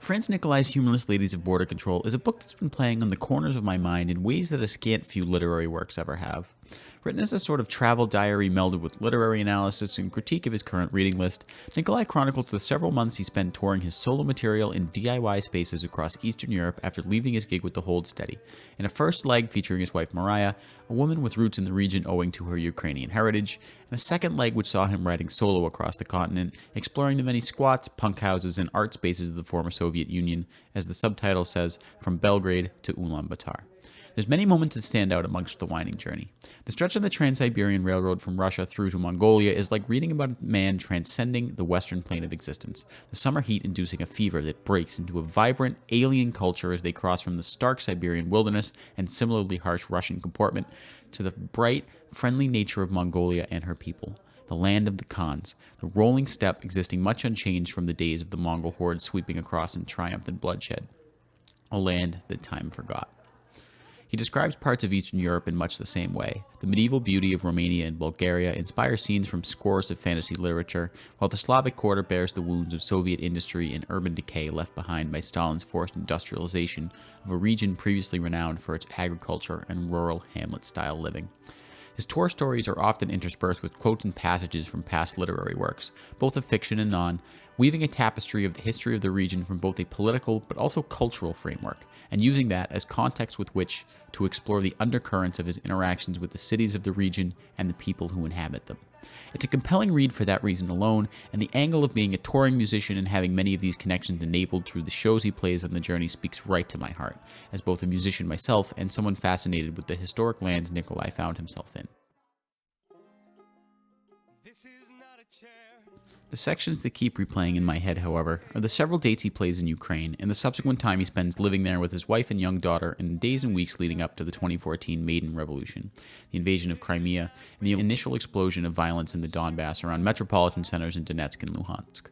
Franz Nicolay's Humorless Ladies of Border Control is a book that's been playing on the corners of my mind in ways that a scant few literary works ever have. Written as a sort of travel diary melded with literary analysis and critique of his current reading list, Nicolay chronicles the several months he spent touring his solo material in DIY spaces across Eastern Europe after leaving his gig with the Hold Steady. In a first leg featuring his wife Mariah, a woman with roots in the region owing to her Ukrainian heritage, and a second leg which saw him riding solo across the continent, exploring the many squats, punk houses, and art spaces of the former Soviet Union, as the subtitle says, from Belgrade to Ulaanbaatar. There's many moments that stand out amongst the winding journey. The stretch of the Trans-Siberian Railroad from Russia through to Mongolia is like reading about a man transcending the western plane of existence, the summer heat inducing a fever that breaks into a vibrant, alien culture as they cross from the stark Siberian wilderness and similarly harsh Russian comportment to the bright, friendly nature of Mongolia and her people. The land of the Khans, the rolling steppe existing much unchanged from the days of the Mongol hordes sweeping across in triumph and bloodshed. A land that time forgot. He describes parts of Eastern Europe in much the same way. The medieval beauty of Romania and Bulgaria inspires scenes from scores of fantasy literature, while the Slavic quarter bears the wounds of Soviet industry and urban decay left behind by Stalin's forced industrialization of a region previously renowned for its agriculture and rural hamlet-style living. His tour stories are often interspersed with quotes and passages from past literary works, both of fiction and non, weaving a tapestry of the history of the region from both a political but also cultural framework, and using that as context with which to explore the undercurrents of his interactions with the cities of the region and the people who inhabit them. It's a compelling read for that reason alone, and the angle of being a touring musician and having many of these connections enabled through the shows he plays on the journey speaks right to my heart, as both a musician myself and someone fascinated with the historic lands Nicolay found himself in. The sections that keep replaying in my head, however, are the several dates he plays in Ukraine and the subsequent time he spends living there with his wife and young daughter in the days and weeks leading up to the 2014 Maidan Revolution, the invasion of Crimea, and the initial explosion of violence in the Donbass around metropolitan centers in Donetsk and Luhansk.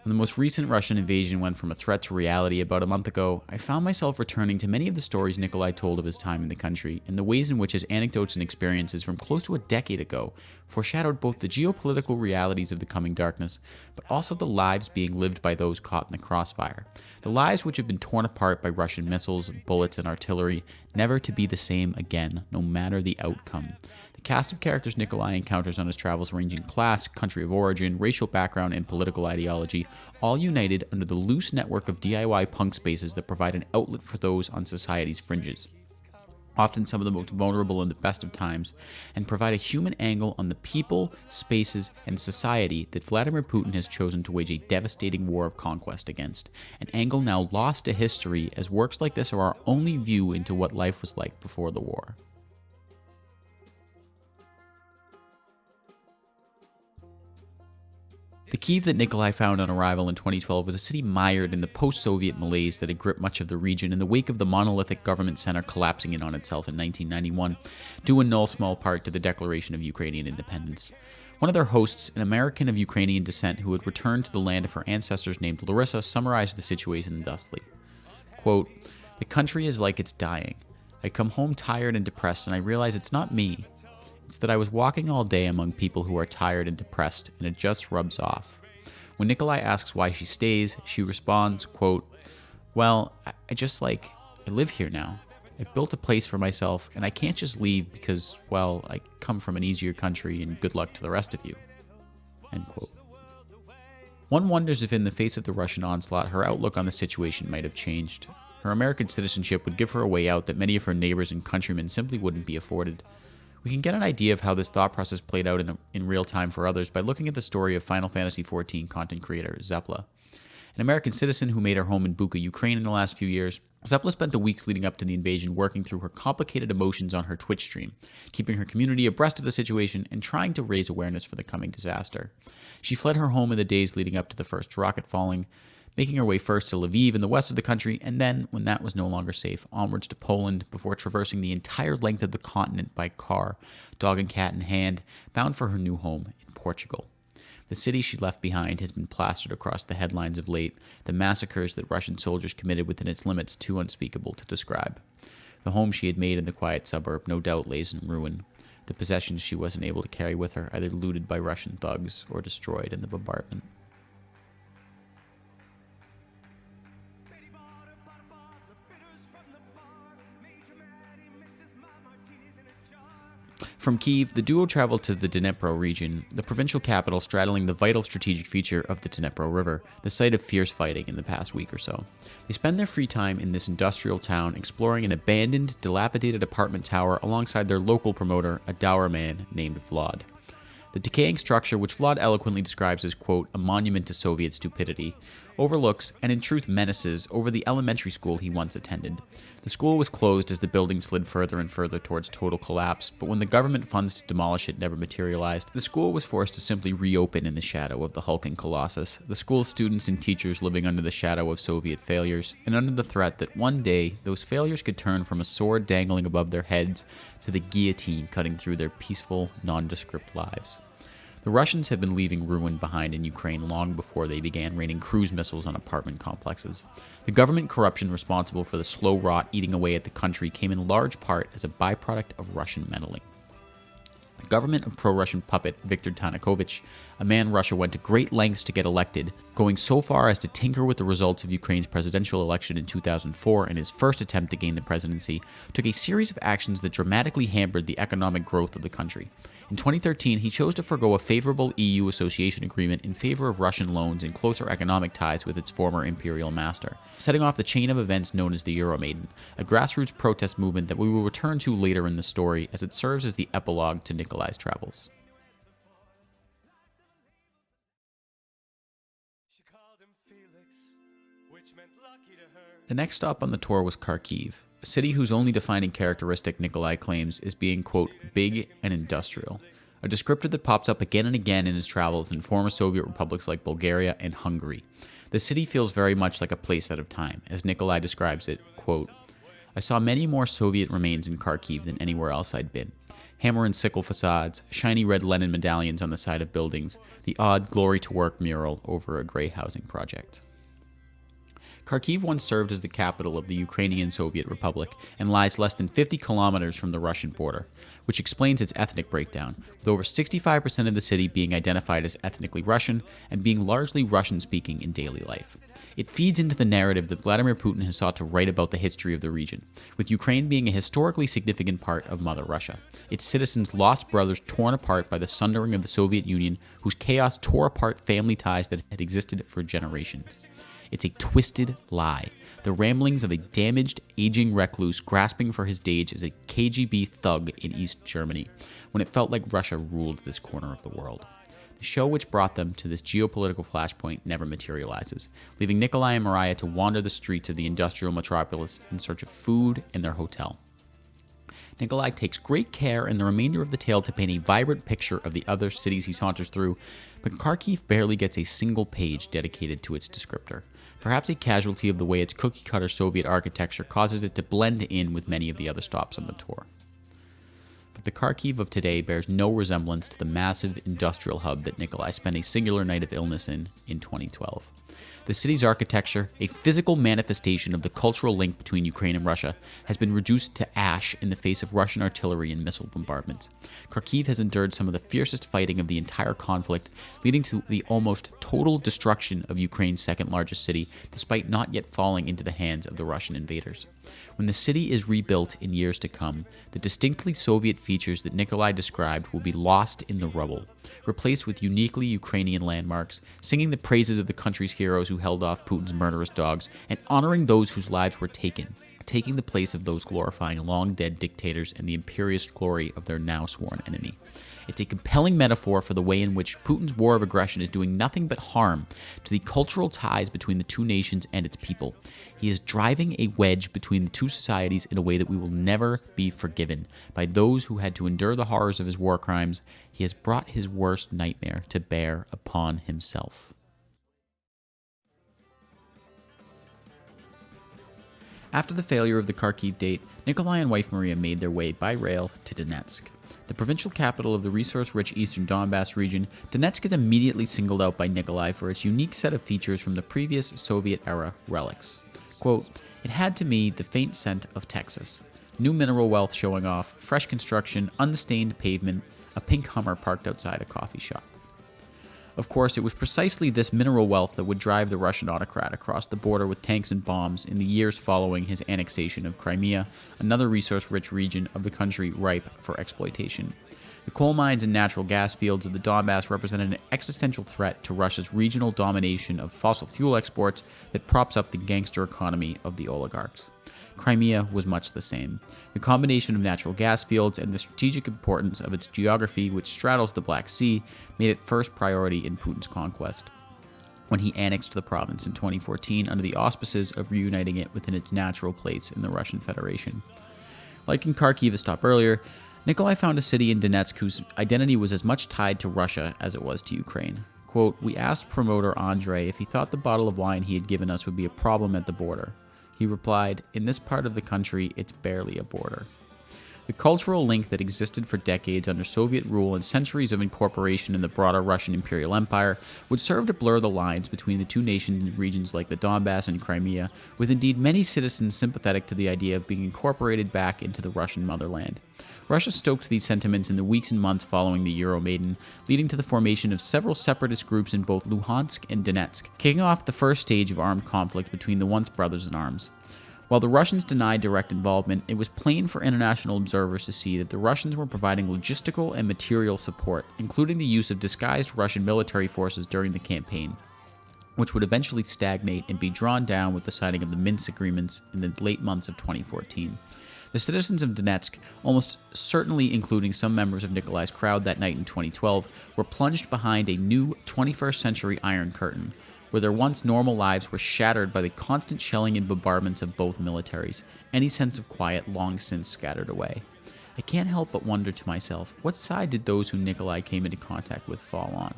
When the most recent Russian invasion went from a threat to reality about a month ago, I found myself returning to many of the stories Nicolay told of his time in the country and the ways in which his anecdotes and experiences from close to a decade ago foreshadowed both the geopolitical realities of the coming darkness, but also the lives being lived by those caught in the crossfire. The lives which have been torn apart by Russian missiles, bullets, and artillery, never to be the same again, no matter the outcome. The cast of characters Nicolay encounters on his travels range in class, country of origin, racial background, and political ideology, all united under the loose network of DIY punk spaces that provide an outlet for those on society's fringes. Often some of the most vulnerable in the best of times, and provide a human angle on the people, spaces, and society that Vladimir Putin has chosen to wage a devastating war of conquest against, an angle now lost to history as works like this are our only view into what life was like before the war. The Kyiv that Nicolay found on arrival in 2012 was a city mired in the post-Soviet malaise that had gripped much of the region in the wake of the monolithic government center collapsing in on itself in 1991, due in no small part to the declaration of Ukrainian independence. One of their hosts, an American of Ukrainian descent who had returned to the land of her ancestors named Larissa, summarized the situation thusly. Quote, "The country is like it's dying. I come home tired and depressed and I realize it's not me. It's that I was walking all day among people who are tired and depressed, and it just rubs off." When Nicolay asks why she stays, she responds, quote, "Well, I live here now. I've built a place for myself, and I can't just leave because, well, I come from an easier country, and good luck to the rest of you." End quote. One wonders if in the face of the Russian onslaught, her outlook on the situation might have changed. Her American citizenship would give her a way out that many of her neighbors and countrymen simply wouldn't be afforded. We can get an idea of how this thought process played out in real time for others by looking at the story of Final Fantasy XIV content creator Zepla. An American citizen who made her home in Bucha, Ukraine in the last few years, Zepla spent the weeks leading up to the invasion working through her complicated emotions on her Twitch stream, keeping her community abreast of the situation and trying to raise awareness for the coming disaster. She fled her home in the days leading up to the first rocket falling, making her way first to Lviv in the west of the country, and then, when that was no longer safe, onwards to Poland before traversing the entire length of the continent by car, dog and cat in hand, bound for her new home in Portugal. The city she left behind has been plastered across the headlines of late, the massacres that Russian soldiers committed within its limits too unspeakable to describe. The home she had made in the quiet suburb no doubt lays in ruin. The possessions she wasn't able to carry with her either looted by Russian thugs or destroyed in the bombardment. From Kyiv, the duo traveled to the Dnipro region, the provincial capital straddling the vital strategic feature of the Dnipro River, the site of fierce fighting in the past week or so. They spend their free time in this industrial town exploring an abandoned, dilapidated apartment tower alongside their local promoter, a dour man named Vlad. The decaying structure, which Vlad eloquently describes as, quote, a monument to Soviet stupidity, overlooks and in truth menaces over the elementary school he once attended. The school was closed as the building slid further and further towards total collapse, but when the government funds to demolish it never materialized, the school was forced to simply reopen in the shadow of the hulking colossus, the school's students and teachers living under the shadow of Soviet failures, and under the threat that one day those failures could turn from a sword dangling above their heads to the guillotine cutting through their peaceful, nondescript lives. The Russians had been leaving ruin behind in Ukraine long before they began raining cruise missiles on apartment complexes. The government corruption responsible for the slow rot eating away at the country came in large part as a byproduct of Russian meddling. The government of pro-Russian puppet Viktor Yanukovych, a man Russia went to great lengths to get elected, going so far as to tinker with the results of Ukraine's presidential election in 2004 in his first attempt to gain the presidency, took a series of actions that dramatically hampered the economic growth of the country. In 2013, he chose to forgo a favorable EU association agreement in favor of Russian loans and closer economic ties with its former imperial master, setting off the chain of events known as the Euromaidan, a grassroots protest movement that we will return to later in the story as it serves as the epilogue to Nicolay's travels. The next stop on the tour was Kharkiv, a city whose only defining characteristic Nicolay claims is being, quote, big and industrial, a descriptor that pops up again and again in his travels in former Soviet republics like Bulgaria and Hungary. The city feels very much like a place out of time, as Nicolay describes it, quote, I saw many more Soviet remains in Kharkiv than anywhere else I'd been. Hammer and sickle facades, shiny red Lenin medallions on the side of buildings, the odd glory to work mural over a gray housing project. Kharkiv once served as the capital of the Ukrainian Soviet Republic and lies less than 50 kilometers from the Russian border, which explains its ethnic breakdown, with over 65% of the city being identified as ethnically Russian and being largely Russian-speaking in daily life. It feeds into the narrative that Vladimir Putin has sought to write about the history of the region, with Ukraine being a historically significant part of Mother Russia, its citizens lost brothers torn apart by the sundering of the Soviet Union, whose chaos tore apart family ties that had existed for generations. It's a twisted lie, the ramblings of a damaged, aging recluse grasping for his days as a KGB thug in East Germany, when it felt like Russia ruled this corner of the world. The show which brought them to this geopolitical flashpoint never materializes, leaving Nicolay and Mariah to wander the streets of the industrial metropolis in search of food and their hotel. Nicolay takes great care in the remainder of the tale to paint a vibrant picture of the other cities he saunters through, but Kharkiv barely gets a single page dedicated to its descriptor. Perhaps a casualty of the way its cookie-cutter Soviet architecture causes it to blend in with many of the other stops on the tour. But the Kharkiv of today bears no resemblance to the massive industrial hub that Nicolay spent a singular night of illness in 2012. The city's architecture, a physical manifestation of the cultural link between Ukraine and Russia, has been reduced to ash in the face of Russian artillery and missile bombardments. Kharkiv has endured some of the fiercest fighting of the entire conflict, leading to the almost total destruction of Ukraine's second largest city, despite not yet falling into the hands of the Russian invaders. When the city is rebuilt in years to come, the distinctly Soviet features that Nicolay described will be lost in the rubble, replaced with uniquely Ukrainian landmarks, singing the praises of the country's heroes who held off Putin's murderous dogs, and honoring those whose lives were taken, taking the place of those glorifying long-dead dictators and the imperious glory of their now sworn enemy. It's a compelling metaphor for the way in which Putin's war of aggression is doing nothing but harm to the cultural ties between the two nations and its people. He is driving a wedge between the two societies in a way that we will never be forgiven by those who had to endure the horrors of his war crimes. He has brought his worst nightmare to bear upon himself. After the failure of the Kharkiv date, Nicolay and wife Maria made their way by rail to Donetsk. The provincial capital of the resource-rich eastern Donbass region, Donetsk is immediately singled out by Nicolay for its unique set of features from the previous Soviet-era relics. Quote, it had to me the faint scent of Texas. New mineral wealth showing off, fresh construction, unstained pavement, a pink Hummer parked outside a coffee shop. Of course, it was precisely this mineral wealth that would drive the Russian autocrat across the border with tanks and bombs in the years following his annexation of Crimea, another resource-rich region of the country ripe for exploitation. The coal mines and natural gas fields of the Donbass represented an existential threat to Russia's regional domination of fossil fuel exports that props up the gangster economy of the oligarchs. Crimea was much the same. The combination of natural gas fields and the strategic importance of its geography, which straddles the Black Sea, made it first priority in Putin's conquest, when he annexed the province in 2014 under the auspices of reuniting it within its natural place in the Russian Federation. Like in Kharkiv, a stop earlier, Nicolay found a city in Donetsk whose identity was as much tied to Russia as it was to Ukraine. Quote, "We asked promoter Andrei if he thought the bottle of wine he had given us would be a problem at the border. He replied, 'In this part of the country, it's barely a border.'" The cultural link that existed for decades under Soviet rule and centuries of incorporation in the broader Russian imperial empire would serve to blur the lines between the two nations in regions like the Donbass and Crimea, with indeed many citizens sympathetic to the idea of being incorporated back into the Russian motherland. Russia stoked these sentiments in the weeks and months following the Euromaidan, leading to the formation of several separatist groups in both Luhansk and Donetsk, kicking off the first stage of armed conflict between the once brothers in arms. While the Russians denied direct involvement, it was plain for international observers to see that the Russians were providing logistical and material support, including the use of disguised Russian military forces during the campaign, which would eventually stagnate and be drawn down with the signing of the Minsk agreements in the late months of 2014. The citizens of Donetsk, almost certainly including some members of Nicolay's crowd that night in 2012, were plunged behind a new 21st century Iron Curtain, where their once normal lives were shattered by the constant shelling and bombardments of both militaries, any sense of quiet long since scattered away. I can't help but wonder to myself, what side did those who Nicolay came into contact with fall on?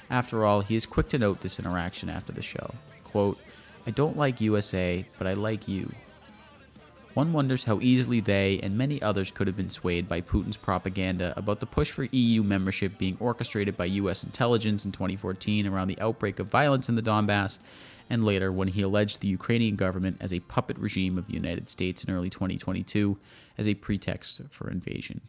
After all, he is quick to note this interaction after the show. Quote, "I don't like USA, but I like you." One wonders how easily they and many others could have been swayed by Putin's propaganda about the push for EU membership being orchestrated by US intelligence in 2014 around the outbreak of violence in the Donbass, and later when he alleged the Ukrainian government as a puppet regime of the United States in early 2022 as a pretext for invasion.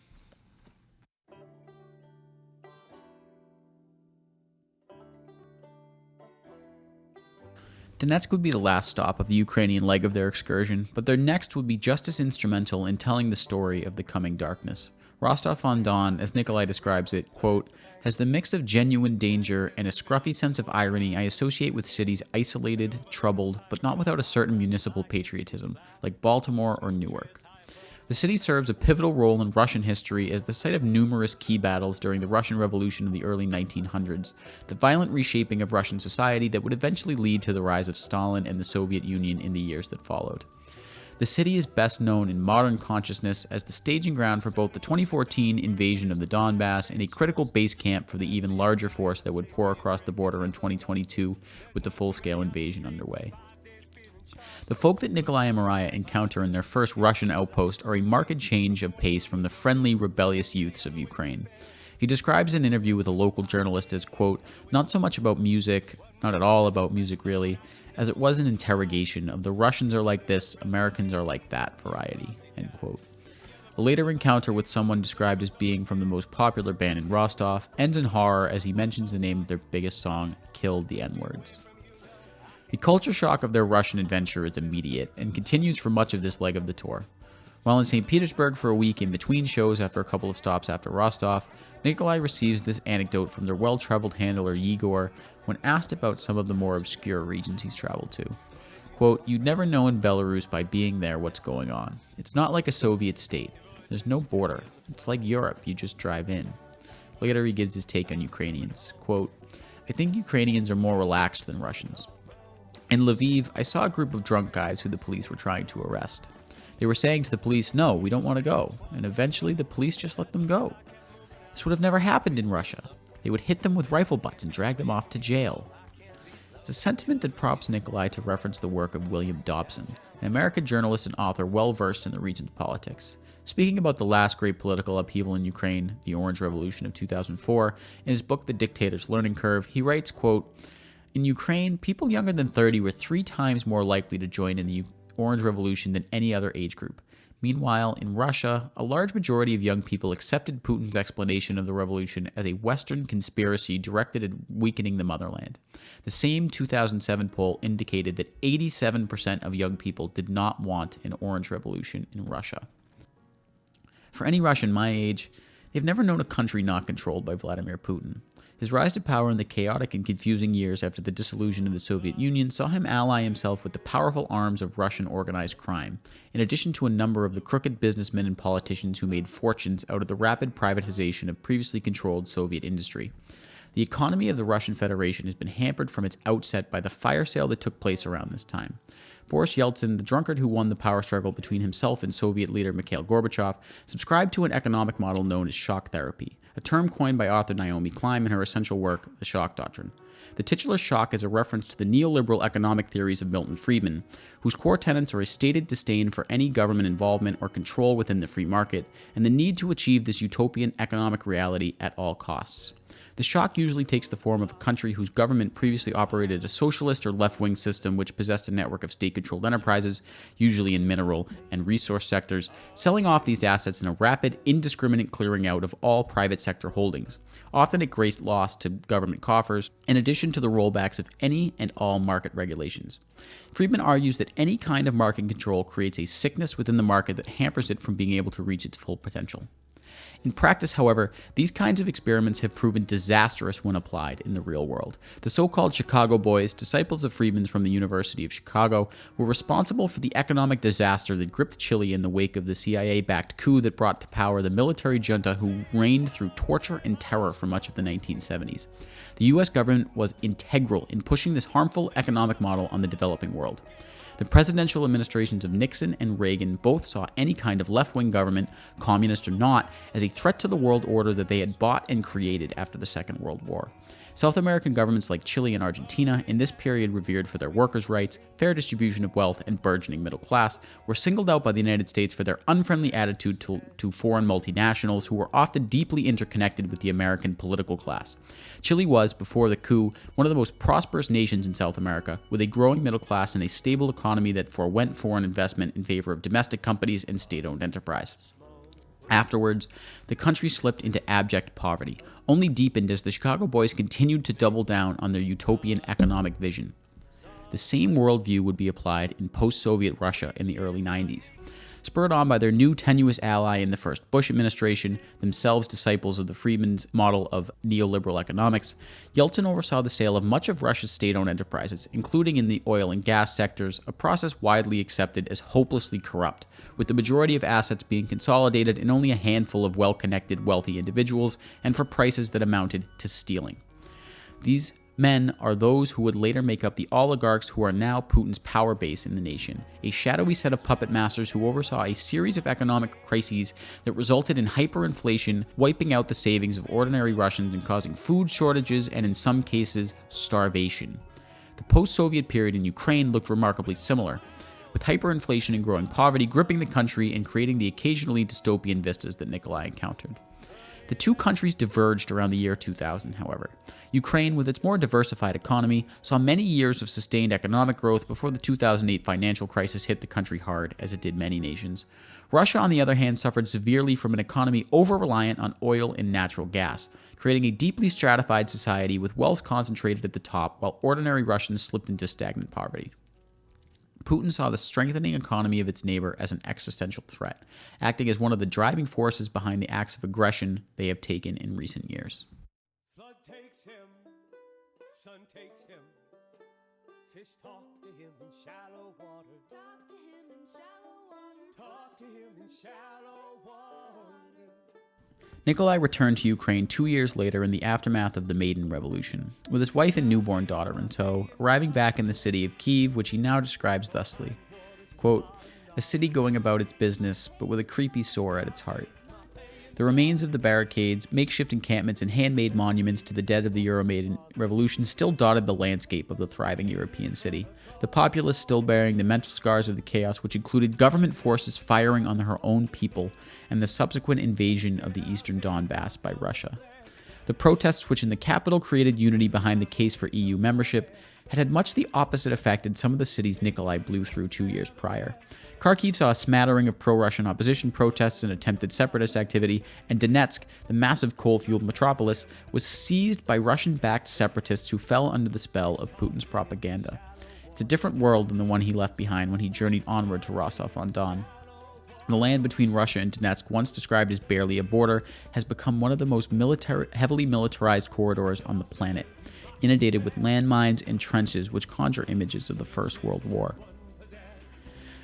Donetsk would be the last stop of the Ukrainian leg of their excursion, but their next would be just as instrumental in telling the story of the coming darkness. Rostov-on-Don, as Nicolay describes it, quote, "has the mix of genuine danger and a scruffy sense of irony I associate with cities isolated, troubled, but not without a certain municipal patriotism, like Baltimore or Newark. The city serves a pivotal role in Russian history as the site of numerous key battles during the Russian Revolution of the early 1900s, the violent reshaping of Russian society that would eventually lead to the rise of Stalin and the Soviet Union in the years that followed. The city is best known in modern consciousness as the staging ground for both the 2014 invasion of the Donbass and a critical base camp for the even larger force that would pour across the border in 2022 with the full-scale invasion underway. The folk that Nicolay and Mariah encounter in their first Russian outpost are a marked change of pace from the friendly, rebellious youths of Ukraine. He describes an interview with a local journalist as, quote, "not so much about music, not at all about music really, as it was an interrogation of the Russians are like this, Americans are like that variety," end quote. The later encounter with someone described as being from the most popular band in Rostov ends in horror as he mentions the name of their biggest song, "Killed the N-Words." The culture shock of their Russian adventure is immediate and continues for much of this leg of the tour. While in St. Petersburg for a week in between shows after a couple of stops after Rostov, Nicolay receives this anecdote from their well-traveled handler Yegor when asked about some of the more obscure regions he's traveled to. Quote, "You'd never know in Belarus by being there what's going on. It's not like a Soviet state. There's no border. It's like Europe, you just drive in." Later he gives his take on Ukrainians. Quote, "I think Ukrainians are more relaxed than Russians. In Lviv, I saw a group of drunk guys who the police were trying to arrest. They were saying to the police, 'No, we don't want to go,' and eventually the police just let them go. This would have never happened in Russia. They would hit them with rifle butts and drag them off to jail." It's a sentiment that prompts Nicolay to reference the work of William Dobson, an American journalist and author well-versed in the region's politics. Speaking about the last great political upheaval in Ukraine, the Orange Revolution of 2004, in his book The Dictator's Learning Curve, he writes, quote, "In Ukraine, people younger than 30 were 3 times more likely to join in the Orange Revolution than any other age group. Meanwhile, in Russia, a large majority of young people accepted Putin's explanation of the revolution as a Western conspiracy directed at weakening the motherland. The same 2007 poll indicated that 87% of young people did not want an orange revolution in Russia. For any Russian my age, they've never known a country not controlled by Vladimir Putin. His rise to power in the chaotic and confusing years after the dissolution of the Soviet Union saw him ally himself with the powerful arms of Russian organized crime, in addition to a number of the crooked businessmen and politicians who made fortunes out of the rapid privatization of previously controlled Soviet industry. The economy of the Russian Federation has been hampered from its outset by the fire sale that took place around this time. Boris Yeltsin, the drunkard who won the power struggle between himself and Soviet leader Mikhail Gorbachev, subscribed to an economic model known as shock therapy, a term coined by author Naomi Klein in her essential work, The Shock Doctrine. The titular shock is a reference to the neoliberal economic theories of Milton Friedman, whose core tenets are a stated disdain for any government involvement or control within the free market, and the need to achieve this utopian economic reality at all costs. The shock usually takes the form of a country whose government previously operated a socialist or left-wing system which possessed a network of state-controlled enterprises, usually in mineral and resource sectors, selling off these assets in a rapid, indiscriminate clearing out of all private sector holdings, often at great loss to government coffers, in addition to the rollbacks of any and all market regulations. Friedman argues that any kind of market control creates a sickness within the market that hampers it from being able to reach its full potential. In practice, however, these kinds of experiments have proven disastrous when applied in the real world. The so-called Chicago Boys, disciples of Friedman's from the University of Chicago, were responsible for the economic disaster that gripped Chile in the wake of the CIA-backed coup that brought to power the military junta who reigned through torture and terror for much of the 1970s. The U.S. government was integral in pushing this harmful economic model on the developing world. The presidential administrations of Nixon and Reagan both saw any kind of left-wing government, communist or not, as a threat to the world order that they had bought and created after the Second World War. South American governments like Chile and Argentina, in this period revered for their workers' rights, fair distribution of wealth, and burgeoning middle class, were singled out by the United States for their unfriendly attitude to foreign multinationals who were often deeply interconnected with the American political class. Chile was, before the coup, one of the most prosperous nations in South America, with a growing middle class and a stable economy that forewent foreign investment in favor of domestic companies and state-owned enterprise. Afterwards, the country slipped into abject poverty, only deepened as the Chicago Boys continued to double down on their utopian economic vision. The same worldview would be applied in post-Soviet Russia in the early 90s. Spurred on by their new tenuous ally in the first Bush administration, themselves disciples of the Friedman's model of neoliberal economics, Yeltsin oversaw the sale of much of Russia's state-owned enterprises, including in the oil and gas sectors, a process widely accepted as hopelessly corrupt, with the majority of assets being consolidated in only a handful of well-connected, wealthy individuals, and for prices that amounted to stealing. These men are those who would later make up the oligarchs who are now Putin's power base in the nation, a shadowy set of puppet masters who oversaw a series of economic crises that resulted in hyperinflation, wiping out the savings of ordinary Russians and causing food shortages and, in some cases, starvation. The post-Soviet period in Ukraine looked remarkably similar, with hyperinflation and growing poverty gripping the country and creating the occasionally dystopian vistas that Nicolay encountered. The two countries diverged around the year 2000, however. Ukraine, with its more diversified economy, saw many years of sustained economic growth before the 2008 financial crisis hit the country hard, as it did many nations. Russia, on the other hand, suffered severely from an economy over-reliant on oil and natural gas, creating a deeply stratified society with wealth concentrated at the top, while ordinary Russians slipped into stagnant poverty. Putin saw the strengthening economy of its neighbor as an existential threat, acting as one of the driving forces behind the acts of aggression they have taken in recent years. Flood takes him, sun takes him, fish talk to him in shallow water. Talk to him in shallow water. Talk to him in shallow water. Nicolay returned to Ukraine 2 years later in the aftermath of the Maidan Revolution, with his wife and newborn daughter in tow, arriving back in the city of Kyiv, which he now describes thusly, quote, "A city going about its business, but with a creepy sore at its heart. The remains of the barricades, makeshift encampments, and handmade monuments to the dead of the Euromaidan Revolution still dotted the landscape of the thriving European city, the populace still bearing the mental scars of the chaos, which included government forces firing on her own people and the subsequent invasion of the eastern Donbass by Russia. The protests which in the capital created unity behind the case for EU membership had much the opposite effect in some of the cities Nicolay blew through 2 years prior. Kharkiv saw a smattering of pro-Russian opposition protests and attempted separatist activity, and Donetsk, the massive coal-fueled metropolis, was seized by Russian-backed separatists who fell under the spell of Putin's propaganda. It's a different world than the one he left behind when he journeyed onward to Rostov-on-Don. The land between Russia and Donetsk, once described as barely a border, has become one of the most heavily militarized corridors on the planet, inundated with landmines and trenches which conjure images of the First World War.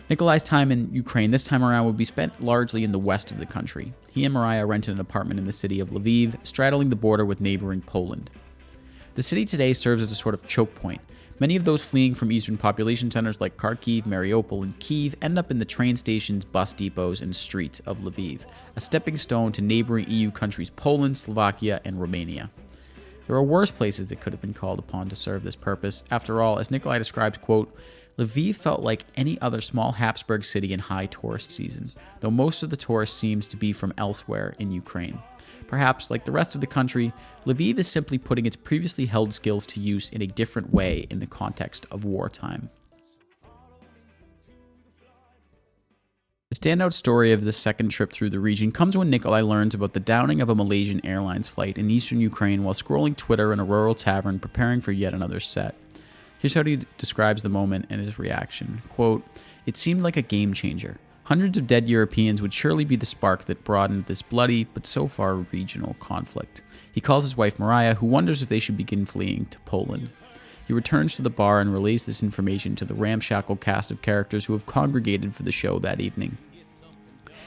Nicolay's time in Ukraine this time around would be spent largely in the west of the country. He and Mariah rented an apartment in the city of Lviv, straddling the border with neighboring Poland. The city today serves as a sort of choke point. Many of those fleeing from eastern population centers like Kharkiv, Mariupol, and Kyiv end up in the train stations, bus depots, and streets of Lviv, a stepping stone to neighboring EU countries Poland, Slovakia, and Romania. There are worse places that could have been called upon to serve this purpose. After all, as Nicolay describes, quote, Lviv felt like any other small Habsburg city in high tourist season, though most of the tourists seems to be from elsewhere in Ukraine. Perhaps, like the rest of the country, Lviv is simply putting its previously held skills to use in a different way in the context of wartime. The standout story of this second trip through the region comes when Nicolay learns about the downing of a Malaysian Airlines flight in eastern Ukraine while scrolling Twitter in a rural tavern preparing for yet another set. Here's how he describes the moment and his reaction. Quote, "It seemed like a game changer. Hundreds of dead Europeans would surely be the spark that broadened this bloody, but so far regional conflict." He calls his wife Mariah, who wonders if they should begin fleeing to Poland. He returns to the bar and relays this information to the ramshackle cast of characters who have congregated for the show that evening.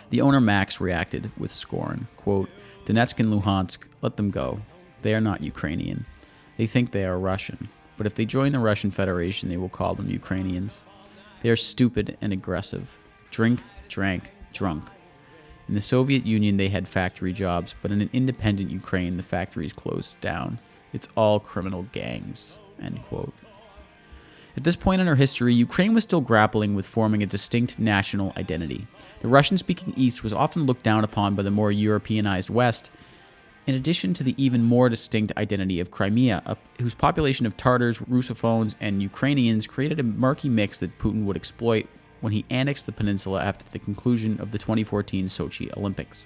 The owner Max reacted with scorn. Quote, "Donetsk and Luhansk, let them go. They are not Ukrainian. They think they are Russian. But if they join the Russian Federation, they will call them Ukrainians. They are stupid and aggressive. Drink, drank, drunk. In the Soviet Union, they had factory jobs, but in an independent Ukraine, the factories closed down. It's all criminal gangs." End quote. At this point in our history, Ukraine was still grappling with forming a distinct national identity. The Russian-speaking East was often looked down upon by the more Europeanized West, in addition to the even more distinct identity of Crimea, whose population of Tatars, Russophones, and Ukrainians created a murky mix that Putin would exploit when he annexed the peninsula after the conclusion of the 2014 Sochi Olympics.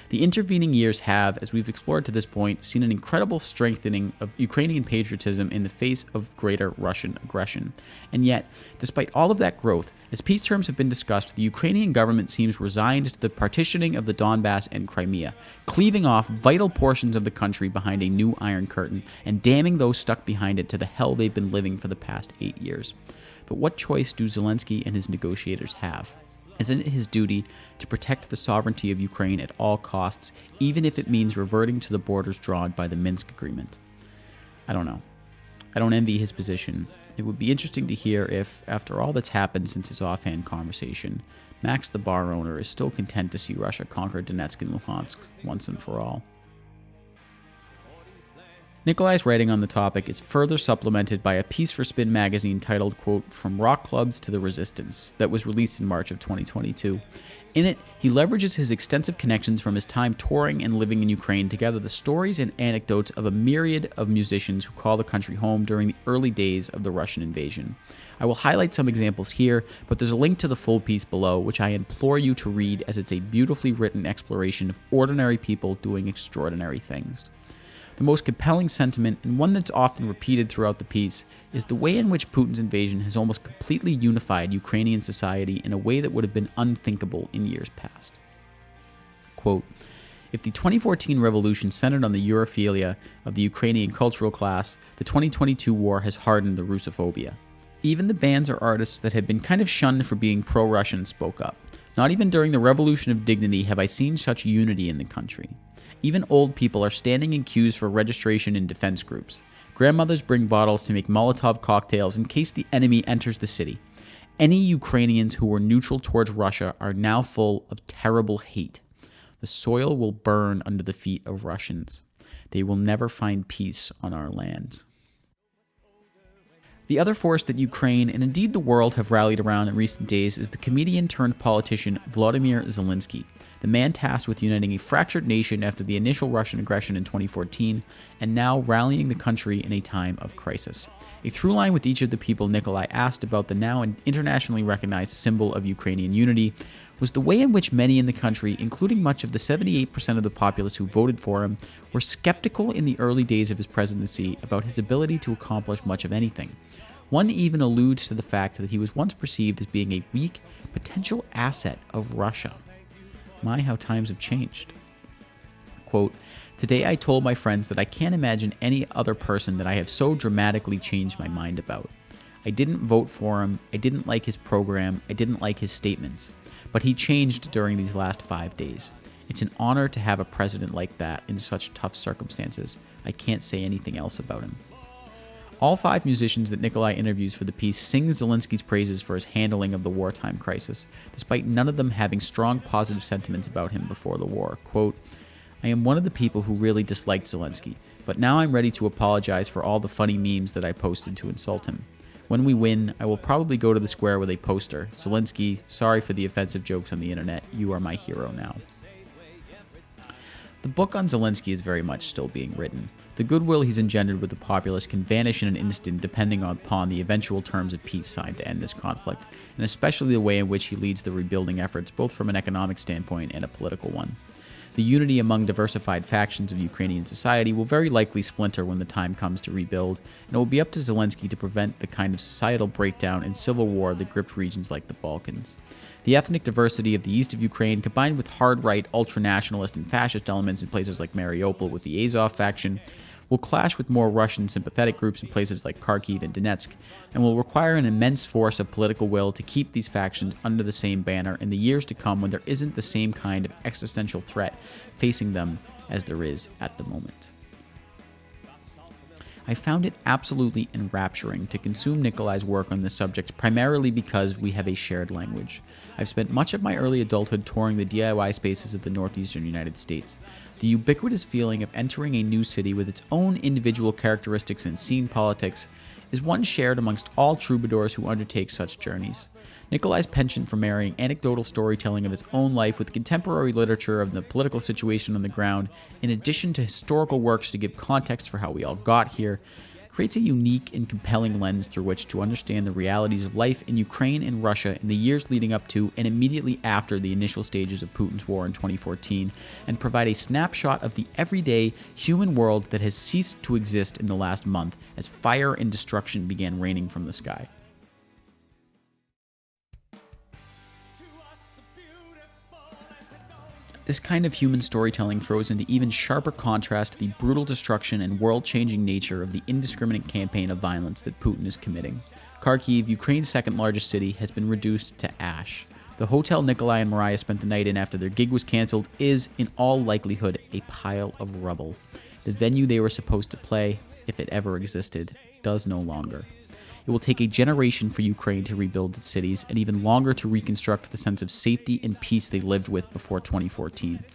The intervening years have, as we've explored to this point, seen an incredible strengthening of Ukrainian patriotism in the face of greater Russian aggression. And yet, despite all of that growth, as peace terms have been discussed, the Ukrainian government seems resigned to the partitioning of the Donbass and Crimea, cleaving off vital portions of the country behind a new Iron Curtain, and damning those stuck behind it to the hell they've been living for the past 8 years. But what choice do Zelensky and his negotiators have? Isn't it his duty to protect the sovereignty of Ukraine at all costs, even if it means reverting to the borders drawn by the Minsk Agreement? I don't know. I don't envy his position. It would be interesting to hear if, after all that's happened since his offhand conversation, Max the bar owner is still content to see Russia conquer Donetsk and Luhansk once and for all. Nicolay's writing on the topic is further supplemented by a piece for Spin magazine titled, quote, "From Rock Clubs to the Resistance," that was released in March of 2022. In it, he leverages his extensive connections from his time touring and living in Ukraine to gather the stories and anecdotes of a myriad of musicians who call the country home during the early days of the Russian invasion. I will highlight some examples here, but there's a link to the full piece below, which I implore you to read, as it's a beautifully written exploration of ordinary people doing extraordinary things. The most compelling sentiment, and one that's often repeated throughout the piece, is the way in which Putin's invasion has almost completely unified Ukrainian society in a way that would have been unthinkable in years past. Quote, "If the 2014 revolution centered on the Europhilia of the Ukrainian cultural class, the 2022 war has hardened the Russophobia. Even the bands or artists that had been kind of shunned for being pro-Russian spoke up. Not even during the Revolution of Dignity have I seen such unity in the country. Even old people are standing in queues for registration in defense groups. Grandmothers bring bottles to make Molotov cocktails in case the enemy enters the city. Any Ukrainians who were neutral towards Russia are now full of terrible hate. The soil will burn under the feet of Russians. They will never find peace on our land." The other force that Ukraine, and indeed the world, have rallied around in recent days is the comedian turned politician Volodymyr Zelensky. the man tasked with uniting a fractured nation after the initial Russian aggression in 2014, and now rallying the country in a time of crisis. A through line with each of the people Nicolay asked about the now internationally recognized symbol of Ukrainian unity was the way in which many in the country, including much of the 78% of the populace who voted for him, were skeptical in the early days of his presidency about his ability to accomplish much of anything. One even alludes to the fact that he was once perceived as being a weak, potential asset of Russia. My, how times have changed. Quote, "Today I told my friends that I can't imagine any other person that I have so dramatically changed my mind about. I didn't vote for him, I didn't like his program, I didn't like his statements, but he changed during these last 5 days. It's an honor to have a president like that in such tough circumstances. I can't say anything else about him." All 5 musicians that Nicolay interviews for the piece sing Zelensky's praises for his handling of the wartime crisis, despite none of them having strong positive sentiments about him before the war. Quote, "I am one of the people who really disliked Zelensky, but now I'm ready to apologize for all the funny memes that I posted to insult him. When we win, I will probably go to the square with a poster. Zelensky, sorry for the offensive jokes on the internet. You are my hero now." The book on Zelensky is very much still being written. The goodwill he's engendered with the populace can vanish in an instant depending upon the eventual terms of peace signed to end this conflict, and especially the way in which he leads the rebuilding efforts both from an economic standpoint and a political one. The unity among diversified factions of Ukrainian society will very likely splinter when the time comes to rebuild, and it will be up to Zelensky to prevent the kind of societal breakdown and civil war that gripped regions like the Balkans. The ethnic diversity of the east of Ukraine, combined with hard-right, ultra-nationalist, and fascist elements in places like Mariupol with the Azov faction, will clash with more Russian-sympathetic groups in places like Kharkiv and Donetsk, and will require an immense force of political will to keep these factions under the same banner in the years to come when there isn't the same kind of existential threat facing them as there is at the moment. I found it absolutely enrapturing to consume Nicolay's work on this subject primarily because we have a shared language. I've spent much of my early adulthood touring the DIY spaces of the northeastern United States. The ubiquitous feeling of entering a new city with its own individual characteristics and scene politics is one shared amongst all troubadours who undertake such journeys. Nicolay's penchant for marrying anecdotal storytelling of his own life with contemporary literature of the political situation on the ground, in addition to historical works to give context for how we all got here, creates a unique and compelling lens through which to understand the realities of life in Ukraine and Russia in the years leading up to and immediately after the initial stages of Putin's war in 2014, and provide a snapshot of the everyday human world that has ceased to exist in the last month as fire and destruction began raining from the sky. This kind of human storytelling throws into even sharper contrast the brutal destruction and world-changing nature of the indiscriminate campaign of violence that Putin is committing. Kharkiv, Ukraine's second-largest city, has been reduced to ash. The hotel Nicolay and Mariah spent the night in after their gig was cancelled is, in all likelihood, a pile of rubble. The venue they were supposed to play, if it ever existed, does no longer. It will take a generation for Ukraine to rebuild its cities, and even longer to reconstruct the sense of safety and peace they lived with before 2014.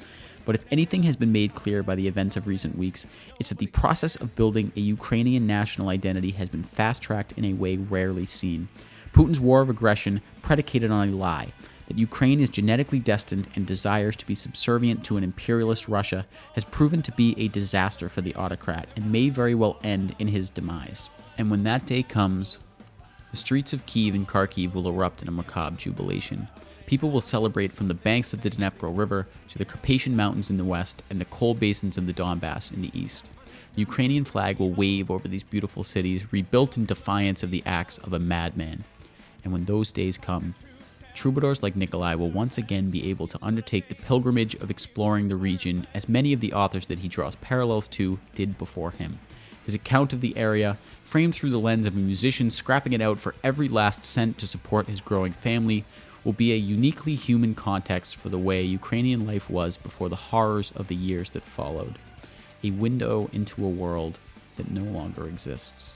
But if anything has been made clear by the events of recent weeks, it's that the process of building a Ukrainian national identity has been fast-tracked in a way rarely seen. Putin's war of aggression, predicated on a lie, that Ukraine is genetically destined and desires to be subservient to an imperialist Russia, has proven to be a disaster for the autocrat and may very well end in his demise. And when that day comes, the streets of Kyiv and Kharkiv will erupt in a macabre jubilation. People will celebrate from the banks of the Dnepro River to the Carpathian Mountains in the west and the coal basins of the Donbass in the east. The Ukrainian flag will wave over these beautiful cities, rebuilt in defiance of the acts of a madman. And when those days come, troubadours like Nicolay will once again be able to undertake the pilgrimage of exploring the region, as many of the authors that he draws parallels to did before him. His account of the area, framed through the lens of a musician scrapping it out for every last cent to support his growing family, will be a uniquely human context for the way Ukrainian life was before the horrors of the years that followed. A window into a world that no longer exists.